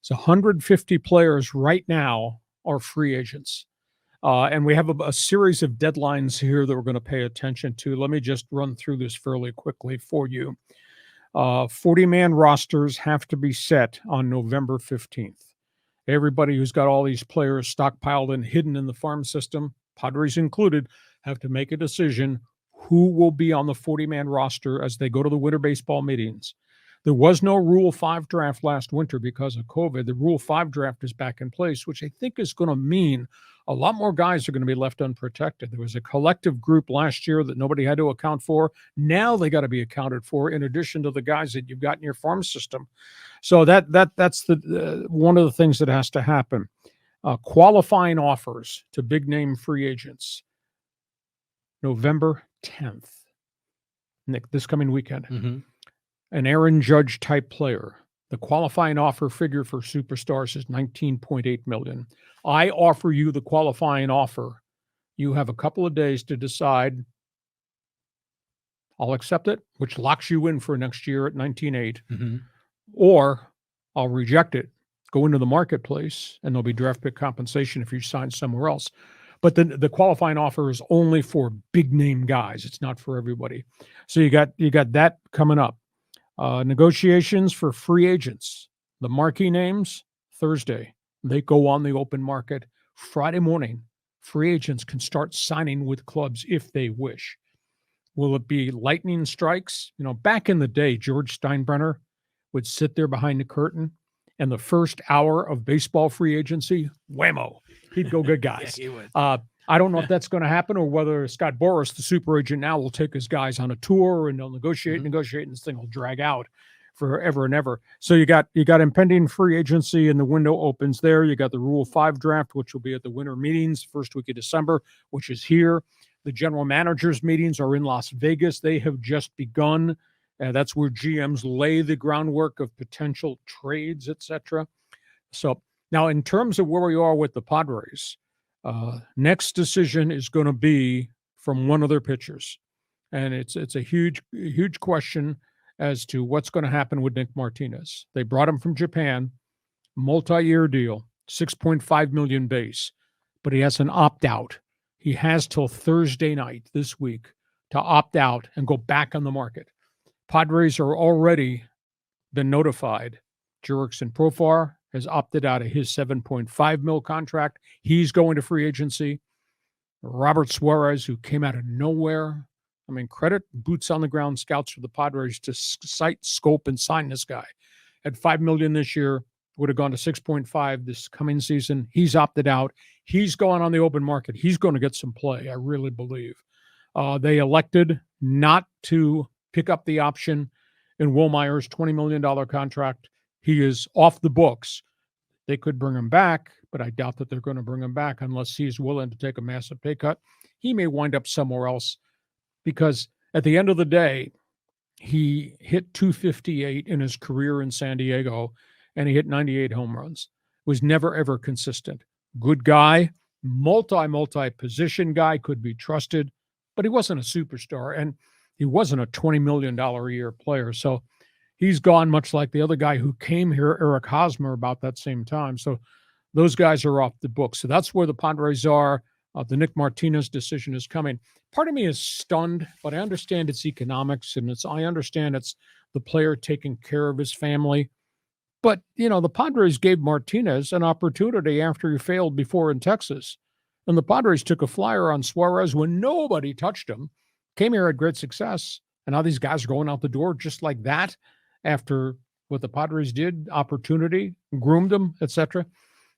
So 150 players right now are free agents. And we have a series of deadlines here that we're going to pay attention to. Let me just run through this fairly quickly for you. 40-man rosters have to be set on November 15th. Everybody who's got all these players stockpiled and hidden in the farm system, Padres included, have to make a decision who will be on the 40-man roster as they go to the winter baseball meetings. There was no Rule 5 draft last winter because of COVID. The Rule 5 draft is back in place, which I think is going to mean a lot more guys are going to be left unprotected. There was a collective group last year that nobody had to account for. Now they got to be accounted for in addition to the guys that you've got in your farm system. So that's the one of the things that has to happen. Qualifying offers to big-name free agents, November 10th, Nick, this coming weekend. Mm-hmm. An Aaron Judge-type player. The qualifying offer figure for superstars is $19.8 million. I offer you the qualifying offer. You have a couple of days to decide. I'll accept it, which locks you in for next year at $19.8, mm-hmm. or I'll reject it, go into the marketplace, and there'll be draft pick compensation if you sign somewhere else. But the qualifying offer is only for big name guys. It's not for everybody. So you got that coming up. Negotiations for free agents. The marquee names, Thursday. They go on the open market. Friday morning, free agents can start signing with clubs if they wish. Will it be lightning strikes? Back in the day, George Steinbrenner would sit there behind the curtain, and the first hour of baseball free agency, whammo, he'd go get guys. Yeah, he would. I don't know if that's going to happen or whether Scott Boras, the super agent now, will take his guys on a tour and they'll negotiate, and this thing will drag out forever and ever. So you got impending free agency and the window opens there. You got the Rule 5 draft, which will be at the winter meetings, first week of December, which is here. The general managers meetings are in Las Vegas. They have just begun. That's where GMs lay the groundwork of potential trades, etc. So now in terms of where we are with the Padres, next decision is going to be from one of their pitchers. And it's a huge question as to what's going to happen with Nick Martinez. They brought him from Japan, multi-year deal, $6.5 million base, but he has an opt-out. He has till Thursday night this week to opt out and go back on the market. Padres are already been notified. Jurickson Profar has opted out of his $7.5 million contract. He's going to free agency. Robert Suarez, who came out of nowhere. I mean, credit boots on the ground scouts for the Padres to sight, scope, and sign this guy. At $5 million this year, would have gone to 6.5 this coming season. He's opted out. He's going on the open market. He's going to get some play, I really believe. They elected not to pick up the option in Wohlmeyer's $20 million contract. He is off the books. They could bring him back, but I doubt that they're going to bring him back unless he's willing to take a massive pay cut. He may wind up somewhere else because at the end of the day, he hit 258 in his career in San Diego, and he hit 98 home runs. Was never, ever consistent. Good guy, multi-position guy, could be trusted, but he wasn't a superstar, and he wasn't a $20 million a year player. So he's gone, much like the other guy who came here, Eric Hosmer, about that same time. So those guys are off the book. So that's where the Padres are. The Nick Martinez decision is coming. Part of me is stunned, but I understand it's economics, and I understand it's the player taking care of his family. But, the Padres gave Martinez an opportunity after he failed before in Texas. And the Padres took a flyer on Suarez when nobody touched him, came here, had great success, and now these guys are going out the door just like that after what the Padres did, opportunity, groomed them, etc.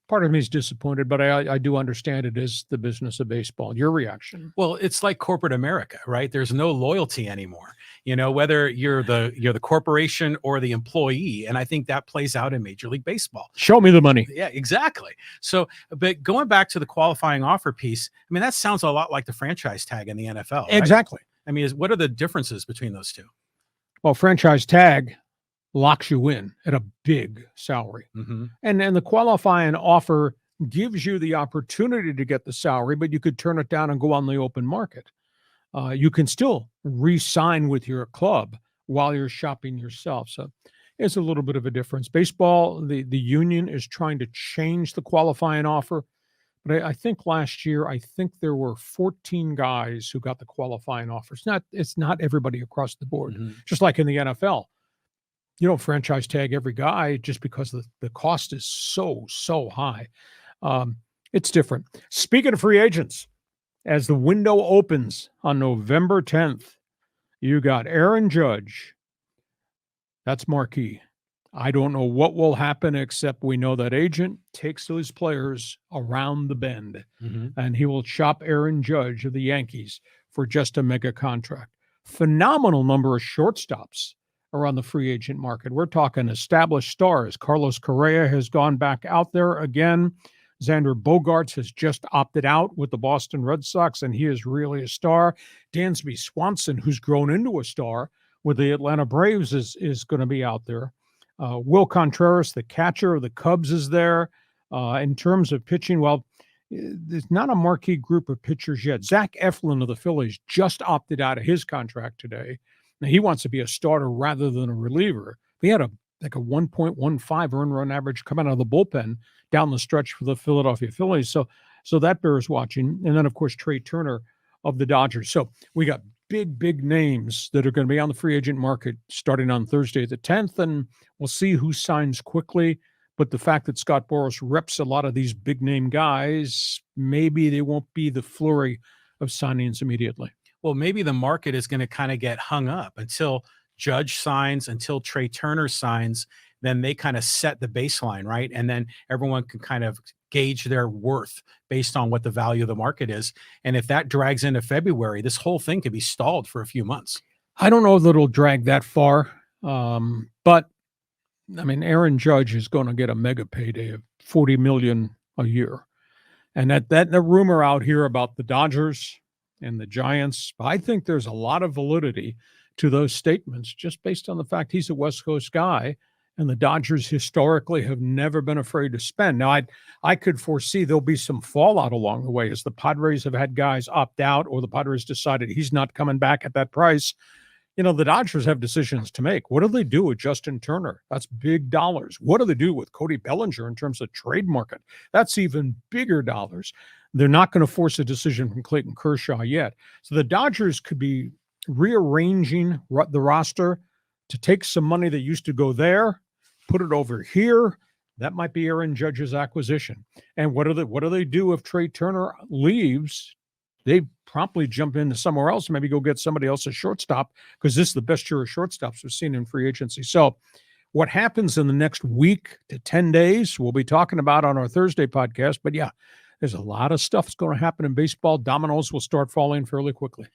Part of me is disappointed, but I do understand it is the business of baseball. Your reaction? Well, it's like corporate America, right? There's no loyalty anymore, whether you're the corporation or the employee. And I think that plays out in Major League Baseball. Show me the money. Yeah, exactly. So, but going back to the qualifying offer piece, I mean, that sounds a lot like the franchise tag in the NFL. Right? Exactly. I mean, what are the differences between those two? Well, franchise tag locks you in at a big salary. Mm-hmm. And the qualifying offer gives you the opportunity to get the salary, but you could turn it down and go on the open market. You can still re-sign with your club while you're shopping yourself. So is a little bit of a difference. Baseball, the union is trying to change the qualifying offer. But I think last year, I think there were 14 guys who got the qualifying offer. It's not everybody across the board. Mhm. Just like in the NFL, you don't franchise tag every guy just because the cost is so high. Um, it's different. Speaking of free agents, as the window opens on November 10th, you got Aaron Judge. That's marquee. I don't know what will happen, except we know that agent takes those players around the bend, Mhm. and he will shop Aaron Judge of the Yankees for just a mega contract. Phenomenal number of shortstops are on the free agent market. We're talking established stars. Carlos Correa has gone back out there again. Xander Bogaerts has just opted out with the Boston Red Sox, and he is really a star. Dansby Swanson, who's grown into a star with the Atlanta Braves, is going to be out there. Will Contreras, the catcher of the Cubs, is there. In terms of pitching, well, there's not a marquee group of pitchers yet. Zach Eflin of the Phillies just opted out of his contract today. Now, he wants to be a starter rather than a reliever. He had a 1.15 earned run average coming out of the bullpen down the stretch for the Philadelphia Phillies. So that bears watching. And then, of course, Trey Turner of the Dodgers. So we got big names that are going to be on the free agent market starting on Thursday the 10th, and we'll see who signs quickly. But the fact that Scott Boras reps a lot of these big name guys, maybe they won't be the flurry of signings immediately. Well, maybe the market is going to kind of get hung up until Judge signs, until Trey Turner signs, then they kind of set the baseline, right? And then everyone can kind of gauge their worth based on what the value of the market is. And if that drags into February, this whole thing could be stalled for a few months. I don't know that it'll drag that far, but I mean, Aaron Judge is going to get a mega payday of $40 million a year. And that the rumor out here about the Dodgers and the Giants, I think there's a lot of validity to those statements just based on the fact he's a West Coast guy, and the Dodgers historically have never been afraid to spend. Now, I could foresee there'll be some fallout along the way as the Padres have had guys opt out, or the Padres decided he's not coming back at that price. You know, the Dodgers have decisions to make. What do they do with Justin Turner? That's big dollars. What do they do with Cody Bellinger in terms of trade market? That's even bigger dollars. They're not going to force a decision from Clayton Kershaw yet. So the Dodgers could be rearranging the roster to take some money that used to go there, put it over here. That might be Aaron Judge's acquisition. And what do they do if Trey Turner leaves? They promptly jump into somewhere else, maybe go get somebody else a shortstop, because this is the best year of shortstops we've seen in free agency. So what happens in the next week to 10 days, we'll be talking about on our Thursday podcast. But yeah, there's a lot of stuff that's going to happen in baseball. Dominoes will start falling fairly quickly.